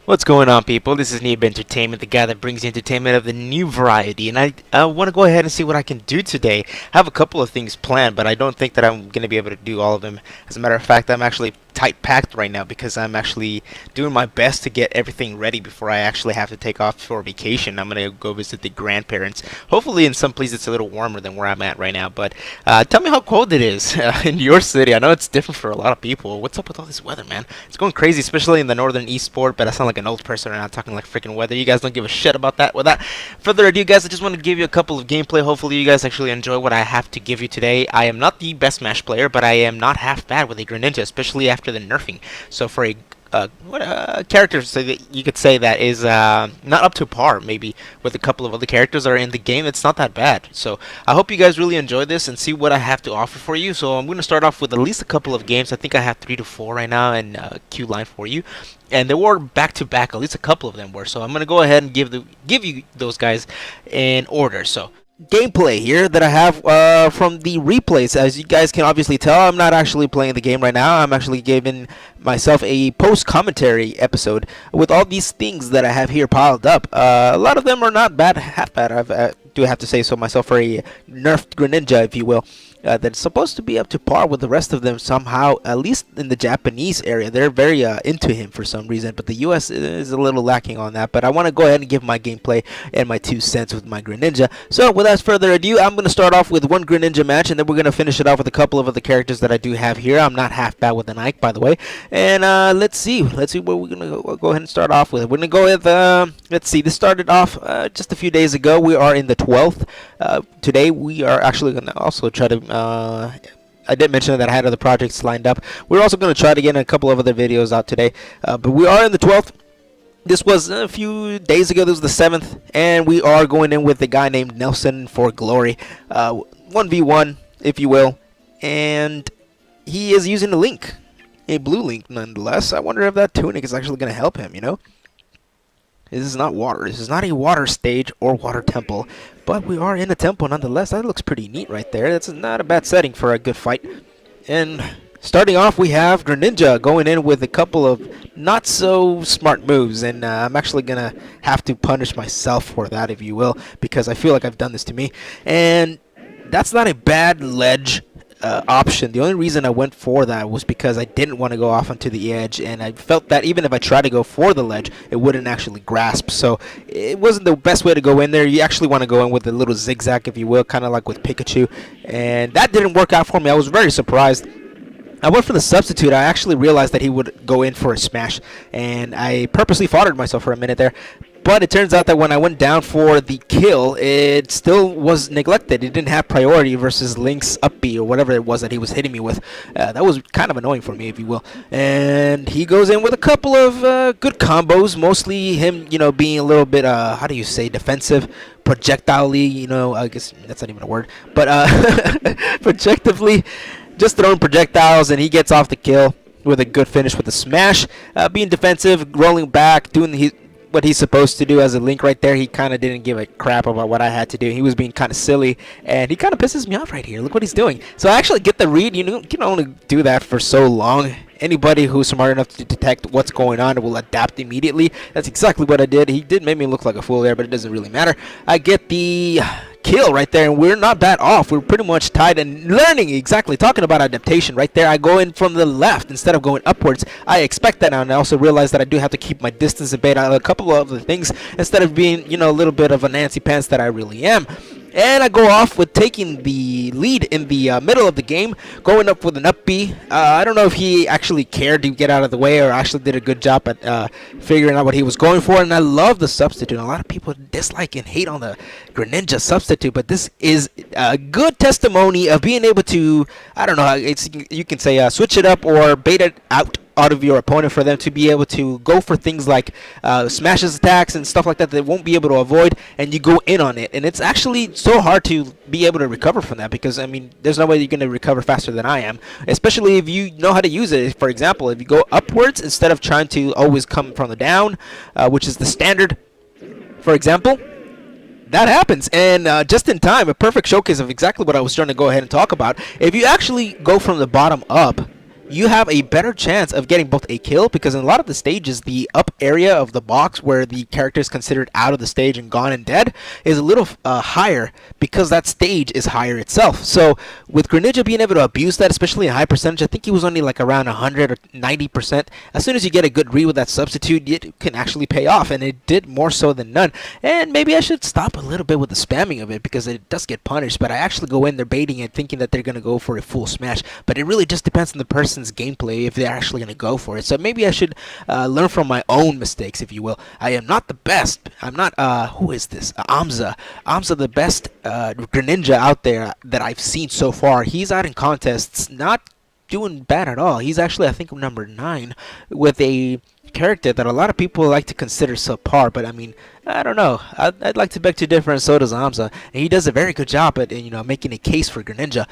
What's going on, people? This is Noob Entertainment, the guy that brings you entertainment of the new variety, and I want to go ahead and see what I can do today. I have a couple of things planned, but I don't think that I'm going to be able to do all of them. As a matter of fact, I'm actually tight-packed right now because I'm actually doing my best to get everything ready before I actually have to take off for vacation. I'm going to go visit the grandparents. Hopefully in some place it's a little warmer than where I'm at right now, but tell me how cold it is in your city. I know it's different for a lot of people. What's up with all this weather, man? It's going crazy, especially in the northern eastport, but I sound like an old person right now talking like freaking weather. You guys don't give a shit about that. Without further ado, guys, I just want to give you a couple of gameplay. Hopefully you guys actually enjoy what I have to give you today. I am not the best Smash player, but I am not half bad with a Greninja, especially after the nerfing. So for a character, so that you could say that is not up to par, maybe with a couple of other characters that are in the game. It's not that bad. So I hope you guys really enjoy this and see what I have to offer for you. So I'm going to start off with at least a couple of games. I think I have 3 to 4 right now in queue line for you, and they were back to back. At least a couple of them were. So I'm going to go ahead and give you those guys in order. So gameplay here that I have from the replays. As you guys can obviously tell, I'm not actually playing the game right now. I'm actually giving myself a post-commentary episode with all these things that I have here piled up. A lot of them are not bad, half bad. I do have to say so myself, for a nerfed Greninja, if you will. That's supposed to be up to par with the rest of them somehow, at least in the Japanese area. They're very into him for some reason, but the US is a little lacking on that. But I want to go ahead and give my gameplay and my 2 cents with my Greninja. So without further ado, I'm going to start off with one Greninja match, and then we're going to finish it off with a couple of other characters that I do have here. I'm not half bad with an Ike, by the way. And let's see what we're going to go ahead and start off with. We're going to go with, let's see, this started off just a few days ago. We are in the 12th. Today we are actually going to also try to I did mention that I had other projects lined up. We're also going to try to get a couple of other videos out today, but we are in the 12th. This was a few days ago. This was the 7th, and we are going in with a guy named Nelson for Glory, 1v1, if you will, and he is using a Link, a blue Link nonetheless. I wonder if that tunic is actually going to help him, you know? This is not water. This is not a water stage or water temple, but we are in a temple nonetheless. That looks pretty neat right there. That's not a bad setting for a good fight. And starting off, we have Greninja going in with a couple of not so smart moves, and I'm actually gonna have to punish myself for that, if you will, because I feel like I've done this to me. And that's not a bad ledge option. The only reason I went for that was because I didn't want to go off onto the edge, and I felt that even if I tried to go for the ledge, it wouldn't actually grasp. So it wasn't the best way to go in there. You actually want to go in with a little zigzag, if you will, kind of like with Pikachu, and that didn't work out for me. I was very surprised. I went for the substitute. I actually realized that he would go in for a smash, and I purposely foddered myself for a minute there. But it turns out that when I went down for the kill, it still was neglected. It didn't have priority versus Link's up B or whatever it was that he was hitting me with. That was kind of annoying for me, if you will. And he goes in with a couple of good combos, mostly him, you know, being a little bit, how do you say, defensive, projectile-y, you know, I guess that's not even a word, but projectively, just throwing projectiles, and he gets off the kill with a good finish with a smash. Being defensive, rolling back, doing what he's supposed to do as a Link right there. He kind of didn't give a crap about what I had to do. He was being kind of silly, and he kind of pisses me off right here. Look what he's doing. So I actually get the read. You can only do that for so long. Anybody who's smart enough to detect what's going on will adapt immediately. That's exactly what I did. He did make me look like a fool there, but it doesn't really matter. I get the kill right there, and we're not that off. We're pretty much tied and learning, exactly, talking about adaptation right there. I go in from the left instead of going upwards. I expect that now, and I also realize that I do have to keep my distance and bait out a couple of other things instead of being, you know, a little bit of a Nancy Pants that I really am. And I go off with taking the lead in the middle of the game, going up with an up B. I don't know if he actually cared to get out of the way or actually did a good job at figuring out what he was going for. And I love the substitute. A lot of people dislike and hate on the Greninja substitute, but this is a good testimony of being able to, I don't know, you can say switch it up or bait it out of your opponent for them to be able to go for things like smashes attacks and stuff like that they won't be able to avoid, and you go in on it. And it's actually so hard to be able to recover from that, because I mean, there's no way you're going to recover faster than I am, especially if you know how to use it. For example, if you go upwards instead of trying to always come from the down, which is the standard, for example, that happens. And just in time, a perfect showcase of exactly what I was trying to go ahead and talk about. If you actually go from the bottom up, you have a better chance of getting both a kill, because in a lot of the stages, the up area of the box where the character is considered out of the stage and gone and dead is a little higher, because that stage is higher itself. So with Greninja being able to abuse that, especially in high percentage, I think he was only like around 100 or 90%. As soon as you get a good read with that substitute, it can actually pay off, and it did more so than none. And maybe I should stop a little bit with the spamming of it, because it does get punished, but I actually go in there baiting and thinking that they're going to go for a full smash. But it really just depends on the person's gameplay if they're actually going to go for it. So maybe I should learn from my own mistakes, if you will. I am not the best. I'm not, who is this? Amza. Amza, the best Greninja out there that I've seen so far. He's out in contests, not doing bad at all. He's actually, I think, number 9 with a character that a lot of people like to consider subpar, but I mean, I don't know. I'd like to beg to differ, and so does Amza. And he does a very good job at, making a case for Greninja.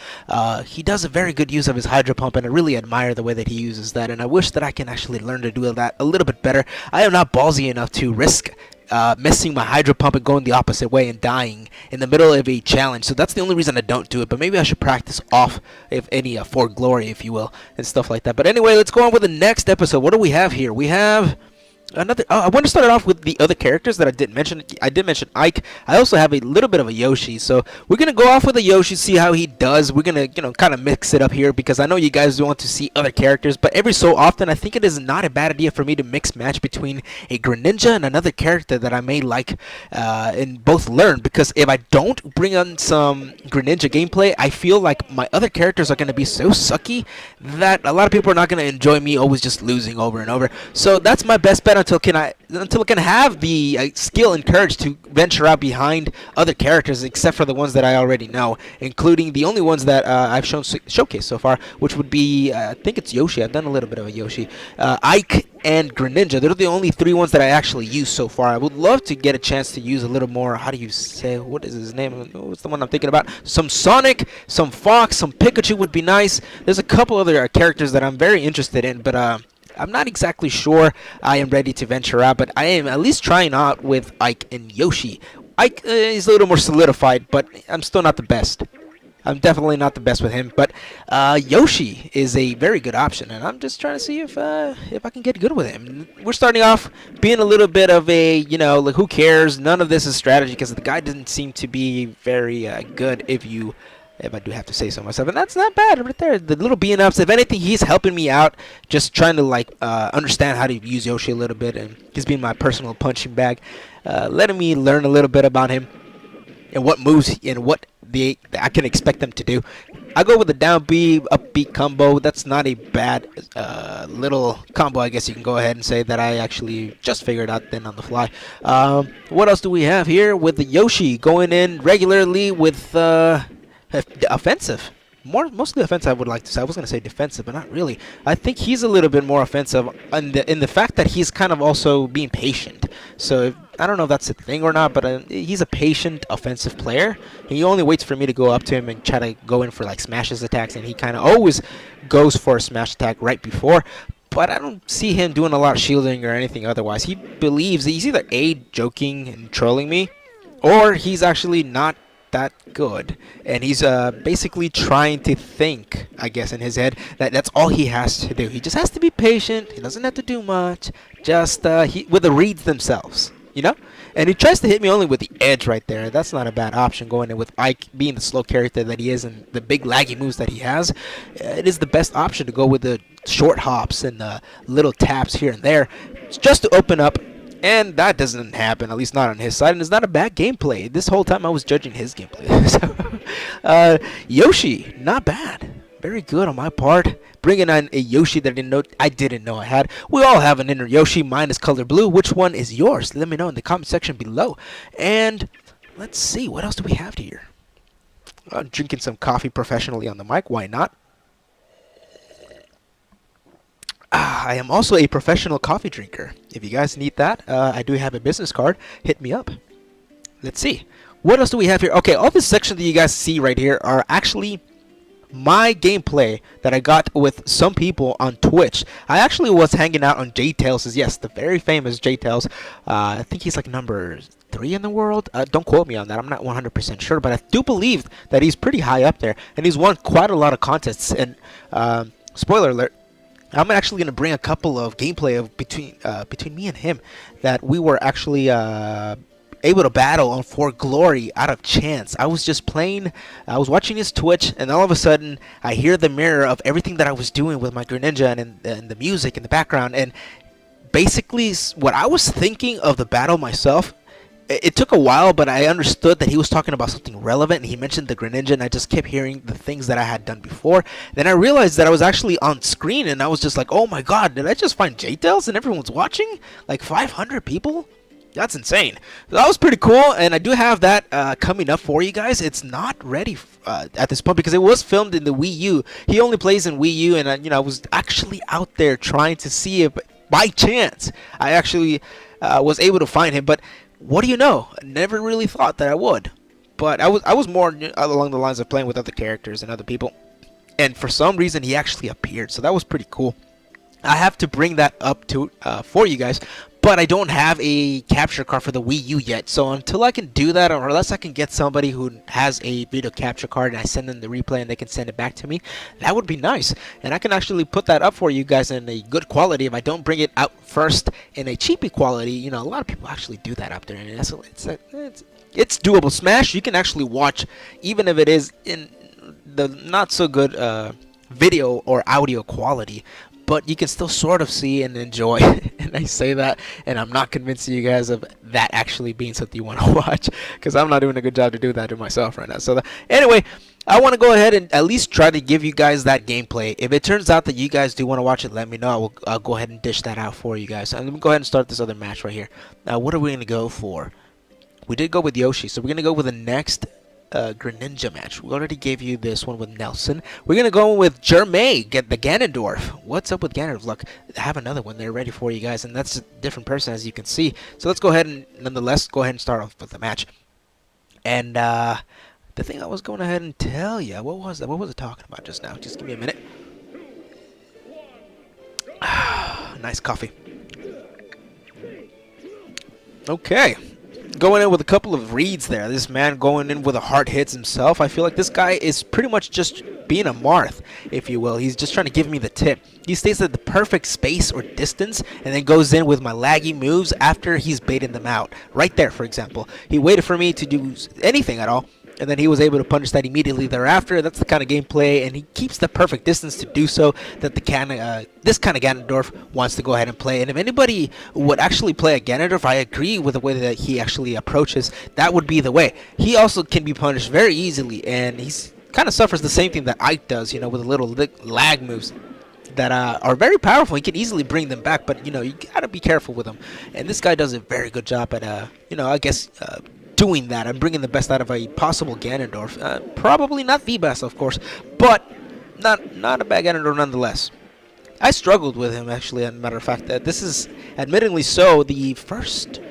He does a very good use of his Hydro Pump, and I really admire the way that he uses that, and I wish that I can actually learn to do that a little bit better. I am not ballsy enough to risk missing my Hydro Pump and going the opposite way and dying in the middle of a challenge. So that's the only reason I don't do it. But maybe I should practice off, if any, for glory, if you will, and stuff like that. But anyway, let's go on with the next episode. What do we have here? We have another. I want to start it off with the other characters that I didn't mention. I did mention Ike. I also have a little bit of a Yoshi, so we're gonna go off with a Yoshi, see how he does. We're gonna, kind of mix it up here, because I know you guys want to see other characters, but every so often, I think it is not a bad idea for me to mix match between a Greninja and another character that I may like, and both learn. Because if I don't bring on some Greninja gameplay, I feel like my other characters are gonna be so sucky that a lot of people are not gonna enjoy me always just losing over and over. So that's my best bet until I can have the skill and courage to venture out behind other characters, except for the ones that I already know, including the only ones that I've showcased so far, which would be, I think it's Yoshi. I've done a little bit of a Yoshi, Ike, and Greninja. They're the only 3 ones that I actually used so far. I would love to get a chance to use a little more. How do you say? What is his name? What's the one I'm thinking about? Some Sonic, some Fox, some Pikachu would be nice. There's a couple other characters that I'm very interested in, but I'm not exactly sure I am ready to venture out, but I am at least trying out with Ike and Yoshi. Ike is a little more solidified, but I'm still not the best. I'm definitely not the best with him, but Yoshi is a very good option, and I'm just trying to see if I can get good with him. We're starting off being a little bit of a, like, who cares? None of this is strategy, because the guy didn't seem to be very good, if I do have to say so myself. And that's not bad right there. The little being-ups, if anything, he's helping me out, just trying to, understand how to use Yoshi a little bit, and he's being my personal punching bag, letting me learn a little bit about him and what moves and what I can expect them to do. I go with the down B, up B combo. That's not a bad little combo, I guess you can go ahead and say, that I actually just figured out then on the fly. What else do we have here with the Yoshi going in regularly with offensive? Mostly offensive, I would like to say. I was going to say defensive, but not really. I think he's a little bit more offensive in the fact that he's kind of also being patient. So I don't know if that's a thing or not, but he's a patient offensive player. He only waits for me to go up to him and try to go in for smashes attacks, and he kind of always goes for a smash attack right before. But I don't see him doing a lot of shielding or anything otherwise. He believes he's either A, joking and trolling me, or he's actually not that good, and he's basically trying to think, I guess, in his head that that's all he has to do. He just has to be patient. He doesn't have to do much, just with the reads themselves, and he tries to hit me only with the edge right there. That's not a bad option, going in with Ike being the slow character that he is and the big laggy moves that he has. It is the best option to go with the short hops and the little taps here and there, just to open up. And that doesn't happen, at least not on his side, and it's not a bad gameplay. This whole time I was judging his gameplay. So, Yoshi, not bad. Very good on my part. Bringing on a Yoshi that I didn't know I had. We all have an inner Yoshi. Mine is color blue. Which one is yours? Let me know in the comment section below. And let's see, what else do we have here? I'm drinking some coffee professionally on the mic. Why not? I am also a professional coffee drinker. If you guys need that, I do have a business card. Hit me up. Let's see. What else do we have here? Okay, all the sections that you guys see right here are actually my gameplay that I got with some people on Twitch. I actually was hanging out on J-Tails', yes, the very famous J-Tails. I think he's like number 3 in the world. Don't quote me on that. I'm not 100% sure, but I do believe that he's pretty high up there, and he's won quite a lot of contests. And spoiler alert, I'm actually gonna bring a couple of gameplay of between me and him that we were actually able to battle on for glory out of chance. I was just playing, I was watching his Twitch, and all of a sudden I hear the mirror of everything that I was doing with my Greninja and the music in the background, and basically what I was thinking of the battle myself. It took a while, but I understood that he was talking about something relevant, and he mentioned the Greninja, and I just kept hearing the things that I had done before. Then I realized that I was actually on screen, and I was just like, oh my god, did I just find J-Tails and everyone's watching? Like 500 people? That's insane. So that was pretty cool, and I do have that coming up for you guys. It's not ready at this point because it was filmed in the Wii U. He only plays in Wii U, and I was actually out there trying to see if, by chance, I actually was able to find him, but what do you know? I never really thought that I would, but I was more along the lines of playing with other characters and other people, and for some reason he actually appeared, so that was pretty cool. I have to bring that up to for you guys, but I don't have a capture card for the Wii U yet, so until I can do that, or unless I can get somebody who has a video capture card and I send them the replay and they can send it back to me, that would be nice. And I can actually put that up for you guys in a good quality if I don't bring it out first in a cheapy quality. A lot of people actually do that out there, and it's doable. Smash, you can actually watch, even if it is in the not so good video or audio quality, but you can still sort of see and enjoy. And I say that, and I'm not convincing you guys of that actually being something you want to watch, because I'm not doing a good job to do that to myself right now. So anyway, I want to go ahead and at least try to give you guys that gameplay. If it turns out that you guys do want to watch it, let me know. I'll go ahead and dish that out for you guys. And let me go ahead and start this other match right here. Now, what are we going to go for? We did go with Yoshi, so we're going to go with the next Greninja match. We already gave you this one with Nelson. We're gonna go with Jermaine, get the Ganondorf. What's up with Ganondorf? Look, I have another one there ready for you guys, and that's a different person, as you can see. So let's go ahead and nonetheless go ahead and start off with the match. And the thing I was going ahead and tell you, what was that? What was it talking about just now? Just give me a minute. Nice coffee. Okay. Going in with a couple of reads there. This man going in with a hard hits himself. I feel like this guy is pretty much just being a Marth, if you will. He's just trying to give me the tip. He stays at the perfect space or distance and then goes in with my laggy moves after he's baited them out. Right there, for example. He waited for me to do anything at all, and then he was able to punish that immediately thereafter. That's the kind of gameplay, and he keeps the perfect distance to do so that this kind of Ganondorf wants to go ahead and play. And if anybody would actually play a Ganondorf, I agree with the way that he actually approaches. That would be the way. He also can be punished very easily, and he's kind of suffers the same thing that Ike does, with a little lag moves that are very powerful. He can easily bring them back, but you gotta be careful with them. And this guy does a very good job at I guess doing that and bringing the best out of a possible Ganondorf. Probably not the best, of course, but not a bad Ganondorf nonetheless. I struggled with him, actually, as a matter of fact. This is, admittingly so,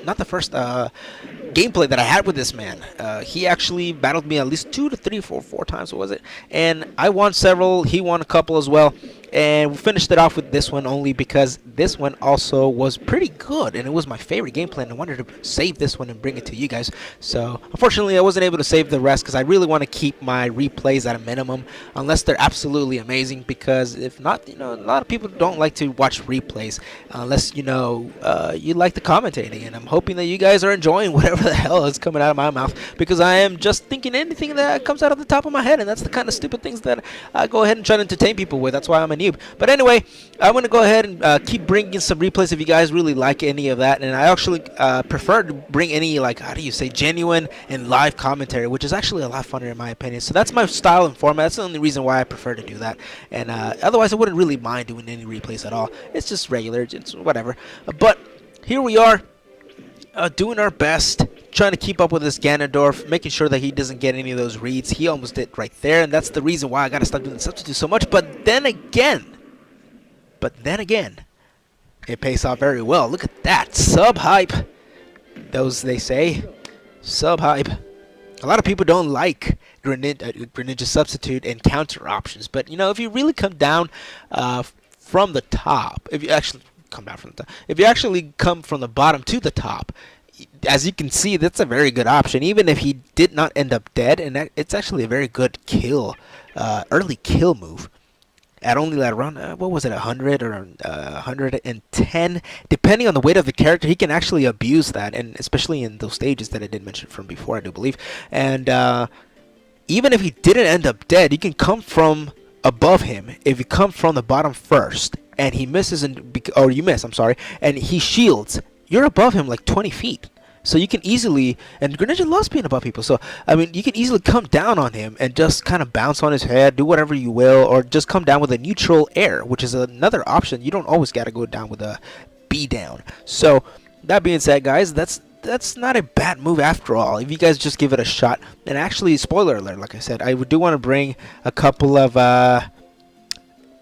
not the first gameplay that I had with this man. He actually battled me at least 2 to 3, 4 times, what was it? And I won several, he won a couple as well. And we finished it off with this one only because this one also was pretty good, and it was my favorite gameplay, and I wanted to save this one and bring it to you guys. So unfortunately I wasn't able to save the rest because I really want to keep my replays at a minimum unless they're absolutely amazing, because if not, a lot of people don't like to watch replays unless you like the commentating, and I'm hoping that you guys are enjoying whatever the hell is coming out of my mouth, because I am just thinking anything that comes out of the top of my head, and that's the kind of stupid things that I go ahead and try to entertain people with. That's why I'm a noob. But anyway, I'm going to go ahead and keep bringing some replays if you guys really like any of that. And I actually prefer to bring any, genuine and live commentary, which is actually a lot funner in my opinion. So that's my style and format. That's the only reason why I prefer to do that. And otherwise, I wouldn't really mind doing any replays at all. It's just regular. It's whatever. But here we are, doing our best, trying to keep up with this Ganondorf, making sure that he doesn't get any of those reads. He almost did right there, and that's the reason why I gotta stop doing the substitute so much. But then again, it pays off very well. Look at that, sub hype. Those they say, sub hype. A lot of people don't like Greninja substitute and counter options, but if you really come down from the top, if you actually come from the bottom to the top, as you can see, that's a very good option, even if he did not end up dead, and it's actually a very good kill, early kill move. at only like around what was it, 100 or 110, depending on the weight of the character. He can actually abuse that, and especially in those stages that I did mention from before, I do believe. And even if he didn't end up dead, you can come from above him. If you come from the bottom first and he misses, or you miss, I'm sorry, and he shields, you're above him like 20 feet. So you can easily, and Greninja loves being above people, so I mean, you can easily come down on him and just kind of bounce on his head, do whatever you will, or just come down with a neutral air, which is another option. You don't always gotta go down with a B down. So that being said, guys, that's not a bad move after all, if you guys just give it a shot. And actually, spoiler alert, like I said, I do want to bring a couple of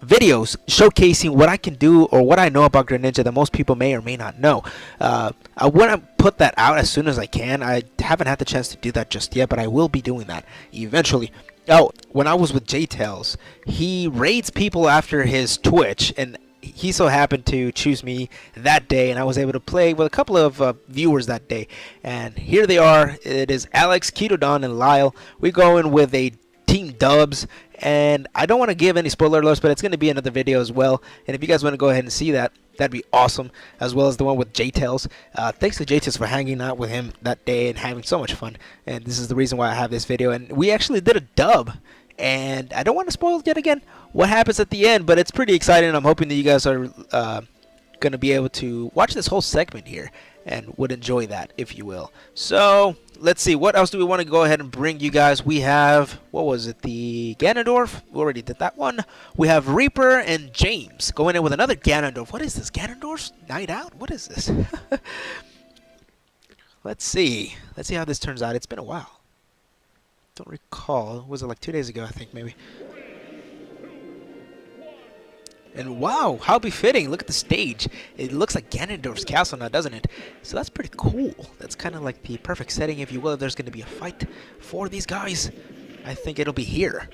videos showcasing what I can do or what I know about Greninja that most people may or may not know. I want to put that out as soon as I can. I haven't had the chance to do that just yet, but I will be doing that eventually. Oh, when I was with J-Tails, he raids people after his Twitch, and he so happened to choose me that day, and I was able to play with a couple of viewers that day. And here they are. It is Alex, Ketodon, and Lyle. We go in with a Team Dubs, and I don't want to give any spoiler alerts, but it's going to be another video as well. And if you guys want to go ahead and see that, that'd be awesome, as well as the one with J-Tails. Thanks to J-Tails for hanging out with him that day and having so much fun. And this is the reason why I have this video. And we actually did a dub, and I don't want to spoil yet again what happens at the end, but it's pretty exciting. I'm hoping that you guys are going to be able to watch this whole segment here and would enjoy that, if you will. So let's see, what else do we want to go ahead and bring you guys? We have, what was it, the Ganondorf? We already did that one. We have Reaper and James going in with another Ganondorf. What is this, Ganondorf's Night Out? What is this? Let's see how this turns out. It's been a while. Don't recall. Was it like 2 days ago, I think, maybe? And wow, how befitting. Look at the stage. It looks like Ganondorf's castle now, doesn't it? So that's pretty cool. That's kind of like the perfect setting, if you will, if there's going to be a fight for these guys. I think it'll be here.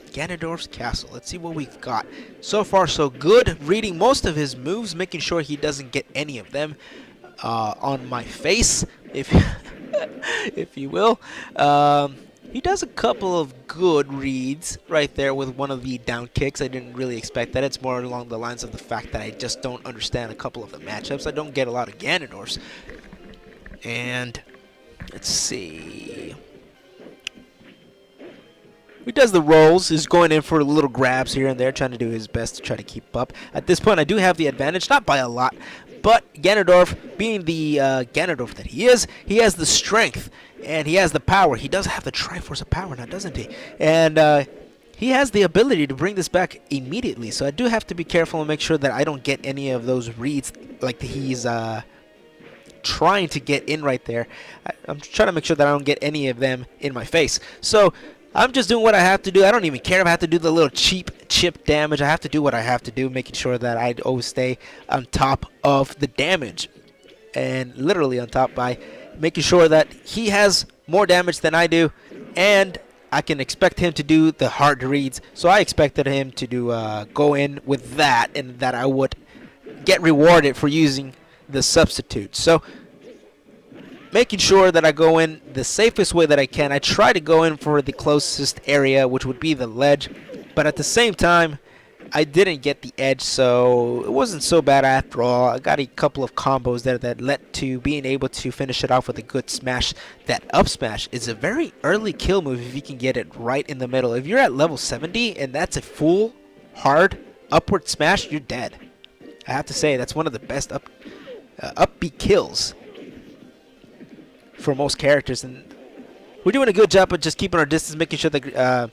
Ganondorf's castle. Let's see what we've got. So far, so good. Reading most of his moves, making sure he doesn't get any of them on my face, if, if you will. He does a couple of good reads right there with one of the down kicks. I didn't really expect that. It's more along the lines of the fact that I just don't understand a couple of the matchups. I don't get a lot of Ganondorfs. And let's see. He does the rolls. He's going in for little grabs here and there, trying to do his best to try to keep up. At this point, I do have the advantage, not by a lot. But Ganondorf, being the Ganondorf that he is, he has the strength and he has the power. He does have the Triforce of Power now, doesn't he? And he has the ability to bring this back immediately. So I do have to be careful and make sure that I don't get any of those reads like he's trying to get in right there. I'm trying to make sure that I don't get any of them in my face. So I'm just doing what I have to do. I don't even care if I have to do the little cheap chip damage. I have to do what I have to do, making sure that I always stay on top of the damage. And literally on top by making sure that he has more damage than I do. And I can expect him to do the hard reads. So I expected him to do go in with that, and that I would get rewarded for using the substitute. So making sure that I go in the safest way that I can. I try to go in for the closest area, which would be the ledge. But at the same time, I didn't get the edge, so it wasn't so bad after all. I got a couple of combos there that led to being able to finish it off with a good smash. That up smash is a very early kill move if you can get it right in the middle. If you're at level 70 and that's a full, hard, upward smash, you're dead. I have to say, that's one of the best upbeat kills for most characters, and we're doing a good job of just keeping our distance, making sure that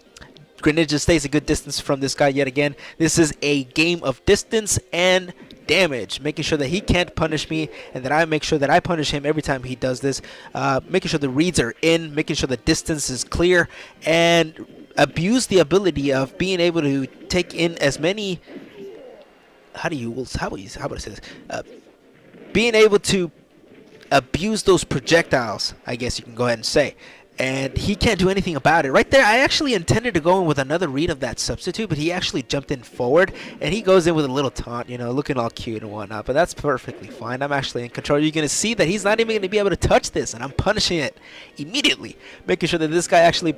Greninja stays a good distance from this guy yet again. This is a game of distance and damage, making sure that he can't punish me and that I make sure that I punish him every time he does this, making sure the reads are in, making sure the distance is clear, and abuse the ability of being able to take in as many, how would I say this, being able to abuse those projectiles, I guess you can go ahead and say. And he can't do anything about it. Right there, I actually intended to go in with another read of that substitute, but he actually jumped in forward, and he goes in with a little taunt, you know, looking all cute and whatnot, but that's perfectly fine. I'm actually in control. You're going to see that he's not even going to be able to touch this, and I'm punishing it immediately, making sure that this guy actually,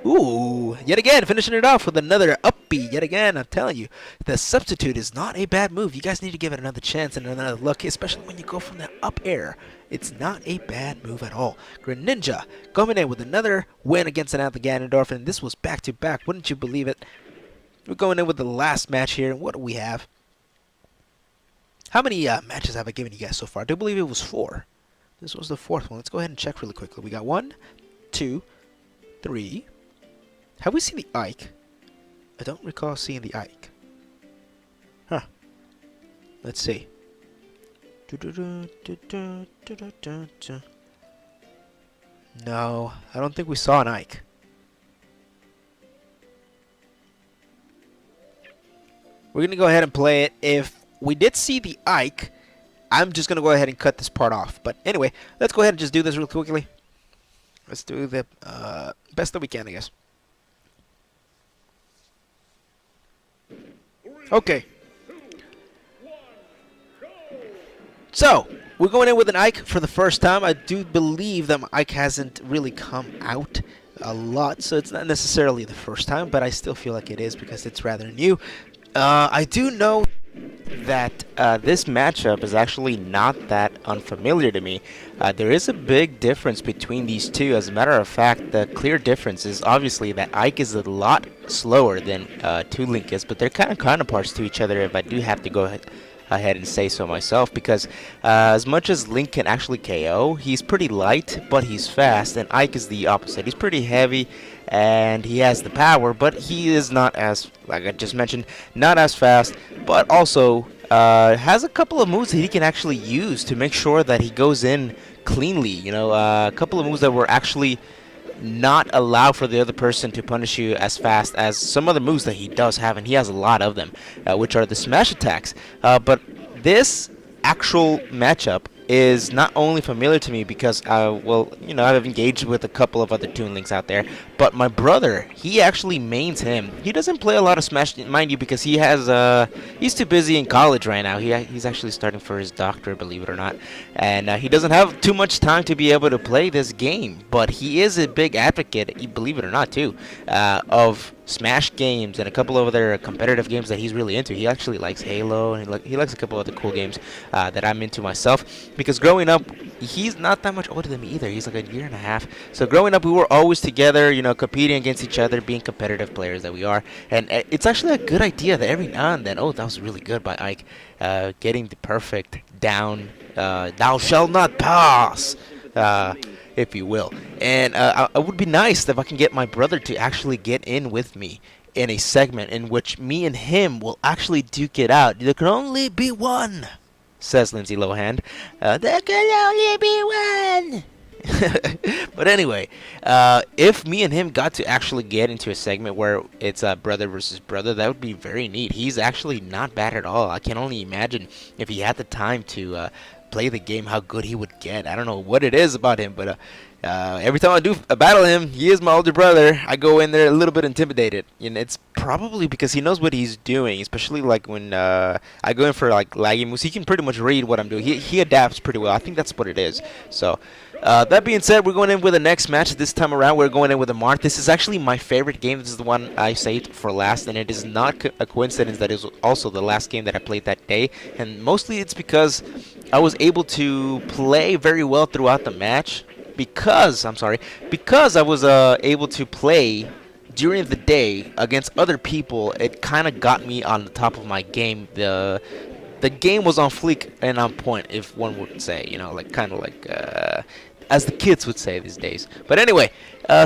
ooh, yet again, finishing it off with another up be. Yet again, I'm telling you, the substitute is not a bad move. You guys need to give it another chance and another look, especially when you go from the up air. It's not a bad move at all. Greninja coming in with another win against an Ganondorf, and this was back-to-back. Wouldn't you believe it? We're going in with the last match here, and what do we have? How many matches have I given you guys so far? I do believe it was 4. This was the 4th one. Let's go ahead and check really quickly. We got 1, 2, 3. Have we seen the Ike? I don't recall seeing the Ike. Huh. Let's see. No, I don't think we saw an Ike. We're going to go ahead and play it. If we did see the Ike, I'm just going to go ahead and cut this part off. But anyway, let's go ahead and just do this real quickly. Let's do the best that we can, I guess. Okay. So, we're going in with an Ike for the first time. I do believe that Ike hasn't really come out a lot, so it's not necessarily the first time, but I still feel like it is because it's rather new. I do know that this matchup is actually not that unfamiliar to me. There is a big difference between these two. As a matter of fact, the clear difference is obviously that Ike is a lot slower than Link is, but they're kind of counterparts to each other if I do have to go ahead and say so myself, because as much as Link can actually KO, he's pretty light, but he's fast, and Ike is the opposite. He's pretty heavy, and he has the power, but he is not as, like I just mentioned, not as fast, but also has a couple of moves that he can actually use to make sure that he goes in cleanly. You know, a couple of moves that were actually not allow for the other person to punish you as fast as some other moves that he does have, and he has a lot of them, which are the smash attacks. But this actual matchup is not only familiar to me because, well, you know, I've engaged with a couple of other Toon Links out there, but my brother, he actually mains him. He doesn't play a lot of Smash, mind you, because he has, he's too busy in college right now. He's actually starting for his doctorate, believe it or not, and he doesn't have too much time to be able to play this game, but he is a big advocate, believe it or not, too, of Smash games and a couple of other competitive games that he's really into. He actually likes Halo, and he likes a couple other cool games that I'm into myself, because growing up, he's not that much older than me either. He's like a year and a half. So growing up, we were always together, you know, competing against each other, being competitive players that we are. And it's actually a good idea that every now and then, oh, that was really good by Ike, getting the perfect down, thou shalt not pass, if you will. And it would be nice if I can get my brother to actually get in with me in a segment in which me and him will actually duke it out. There can only be one, says Lindsay Lohan. There can only be one. But anyway, if me and him got to actually get into a segment where it's brother versus brother, that would be very neat. He's actually not bad at all. I can only imagine if he had the time to play the game, how good he would get. I don't know what it is about him, but every time I do battle him, he is my older brother, I go in there a little bit intimidated. And it's probably because he knows what he's doing, especially like when I go in for like laggy moves. He can pretty much read what I'm doing. He adapts pretty well. I think that's what it is. So that being said, we're going in with the next match. This time around, we're going in with a Marth. This is actually my favorite game. This is the one I saved for last, and it is not a coincidence that it was also the last game that I played that day. And mostly it's because I was able to play very well throughout the match. Because I was able to play during the day against other people. It kind of got me on the top of my game. The game was on fleek and on point, if one would say, you know, like kind of like as the kids would say these days. But anyway,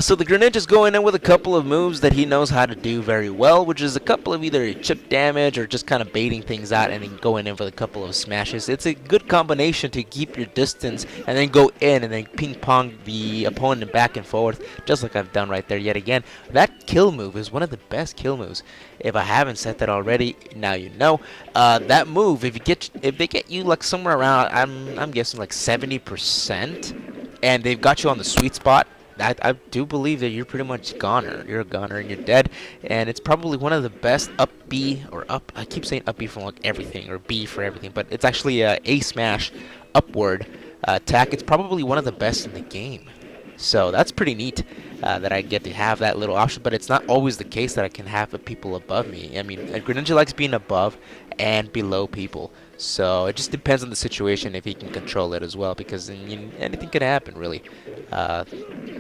so the Greninja's going in with a couple of moves that he knows how to do very well, which is a couple of either chip damage or just kind of baiting things out and then going in for a couple of smashes. It's a good combination to keep your distance and then go in and then ping pong the opponent back and forth, just like I've done right there yet again. That kill move is one of the best kill moves. If I haven't said that already, now you know. That move, if they get you like somewhere around, I'm guessing like 70%. And they've got you on the sweet spot, I do believe that you're pretty much goner. You're a goner and you're dead. And it's probably one of the best up B, or up, I keep saying up B for like everything, or B for everything, but it's actually a smash upward attack. It's probably one of the best in the game. So that's pretty neat that I get to have that little option, but it's not always the case that I can have the people above me. I mean, Greninja likes being above and below people, so it just depends on the situation if he can control it as well, because anything could happen, really.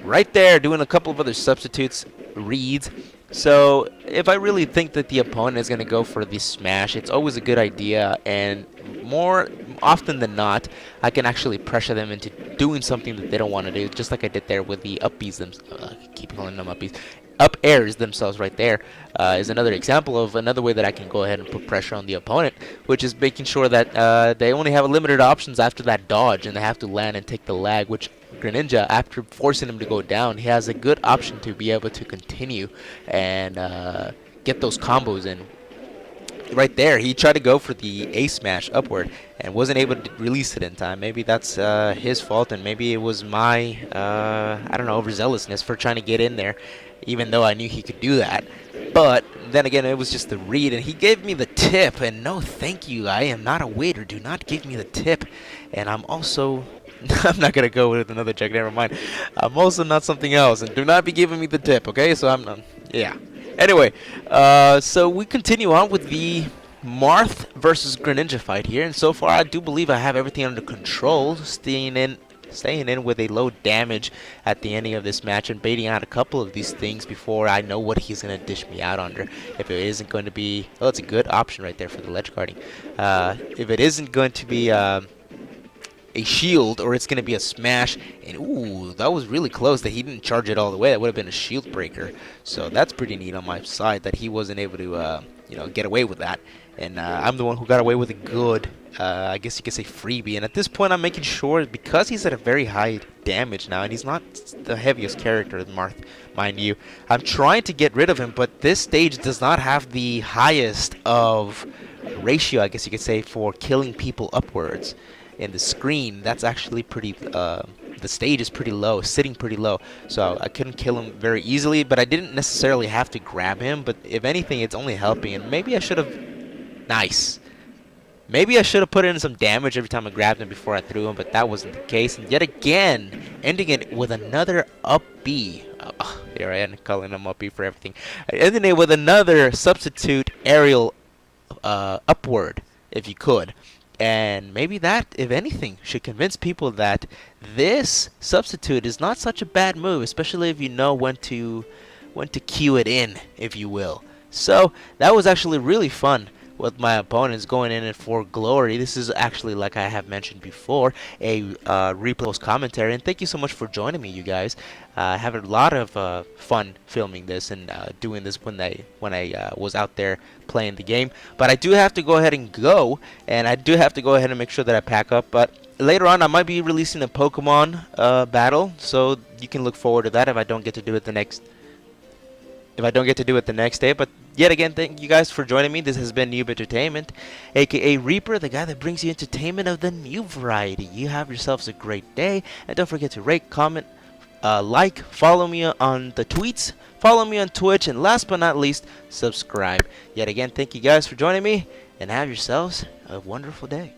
Right there, doing a couple of other substitutes, reads. So if I really think that the opponent is going to go for the smash, it's always a good idea, and more often than not, I can actually pressure them into doing something that they don't want to do, just like I did there with the up Bs. I keep calling them up Bs. Up airs themselves right there is another example of another way that I can go ahead and put pressure on the opponent, which is making sure that they only have limited options after that dodge, and they have to land and take the lag, which Greninja, after forcing him to go down, he has a good option to be able to continue and get those combos in. Right there, he tried to go for the A smash upward and wasn't able to release it in time. Maybe that's his fault, and maybe it was my, I don't know, overzealousness for trying to get in there, even though I knew he could do that. But then again, it was just the read, and he gave me the tip, and no thank you, I am not a waiter, do not give me the tip. And I'm also... I'm not going to go with another check, never mind. I'm also not something else, and do not be giving me the tip, okay? So I'm, yeah. Anyway, so we continue on with the Marth versus Greninja fight here, and so far I do believe I have everything under control, staying in with a low damage at the ending of this match and baiting out a couple of these things before I know what he's going to dish me out under. If it isn't going to be... Oh, it's a good option right there for the ledge guarding. If it isn't going to be... a shield, or it's going to be a smash, and ooh, that was really close that he didn't charge it all the way. That would have been a shield breaker, so that's pretty neat on my side that he wasn't able to get away with that, and I'm the one who got away with a good I guess you could say freebie. And at this point I'm making sure, because he's at a very high damage now, and he's not the heaviest character in Marth, mind you, I'm trying to get rid of him, but this stage does not have the highest of ratio, I guess you could say, for killing people upwards. In the screen, that's actually pretty, the stage is pretty low, sitting pretty low, so I couldn't kill him very easily, but I didn't necessarily have to grab him, but if anything, it's only helping, and maybe I should have, nice, maybe I should have put in some damage every time I grabbed him before I threw him, but that wasn't the case, and yet again, ending it with another up B, here I am calling him up B for everything, ending it with another substitute aerial upward, if you could. And maybe that, if anything, should convince people that this substitute is not such a bad move, especially if you know when to cue it in, if you will. So that was actually really fun with my opponents going in it for glory. This is actually, like I have mentioned before, a replay commentary, and thank you so much for joining me, you guys. I had a lot of fun filming this and doing this when I was out there playing the game. But I do have to go ahead and go, and I do have to go ahead and make sure that I pack up. But later on, I might be releasing a Pokemon battle, so you can look forward to that if I don't get to do it the next. If I don't get to do it the next day. But yet again, thank you guys for joining me. This has been Noob Entertainment, aka Reaper, the guy that brings you entertainment of the new variety. You have yourselves a great day, and don't forget to rate, comment, like, follow me on the tweets, follow me on Twitch, and last but not least, subscribe. Yet again, thank you guys for joining me, and have yourselves a wonderful day.